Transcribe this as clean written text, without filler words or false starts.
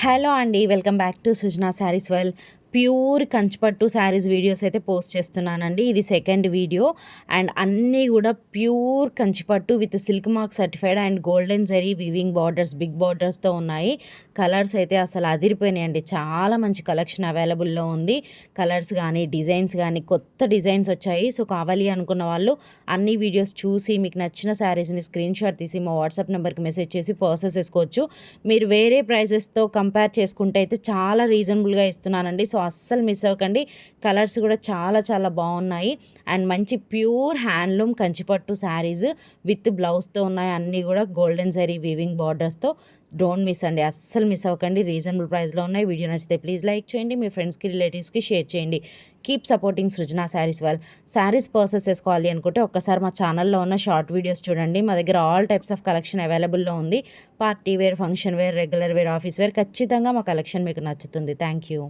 Hello అండి. Welcome back to Sujana Sarees well. Pure కంచిపట్టు saris videos అయితే పోస్ట్ చేస్తున్నానండి. ఇది సెకండ్ వీడియో అండ్ అన్నీ కూడా ప్యూర్ కంచిపట్టు with silk mark certified and golden జరీ వీవింగ్ బార్డర్స్, బిగ్ బార్డర్స్తో ఉన్నాయి. కలర్స్ అయితే అసలు అదిరిపోయినాయండి. చాలా మంచి కలెక్షన్ అవైలబుల్లో ఉంది. కలర్స్ కానీ డిజైన్స్ కానీ కొత్త డిజైన్స్ వచ్చాయి. సో కావాలి అనుకున్న వాళ్ళు అన్ని వీడియోస్ చూసి మీకు నచ్చిన శారీస్ని స్క్రీన్ షాట్ తీసి మా వాట్సాప్ నెంబర్కి మెసేజ్ చేసి పర్చేస్ చేసుకోవచ్చు. మీరు వేరే ప్రైజెస్తో కంపేర్ చేసుకుంటే అయితే చాలా రీజనబుల్గా ఇస్తున్నానండి. సో అస్సలు మిస్ అవ్వకండి. కలర్స్ కూడా చాలా చాలా బాగున్నాయి అండ్ మంచి ప్యూర్ హ్యాండ్లూమ్ కంచిపట్టు శారీస్ విత్ బ్లౌజ్తో ఉన్నాయి. అన్నీ కూడా గోల్డెన్ జరీ వీవింగ్ బార్డర్స్తో. డోంట్ మిస్ అండి, అస్సలు మిస్ అవ్వకండి. రీజనబుల్ ప్రైస్లో ఉన్నాయి. వీడియో నచ్చితే ప్లీజ్ లైక్ చేయండి, మీ ఫ్రెండ్స్కి రిలేటివ్స్కి షేర్ చేయండి. Keep supporting Srujana saris well. Saris purchase చేసుకోవాలి అనుకుంటే ఒక్కసారి మా ఛానల్లో ఉన్న షార్ట్ వీడియోస్ చూడండి. మా దగ్గర ఆల్ టైప్స్ ఆఫ్ కలెక్షన్ అవైలబుల్లో ఉంది. Party wear, function wear, regular wear, office wear ఖచ్చితంగా మా కలెక్షన్ మీకు నచ్చుతుంది. Thank you.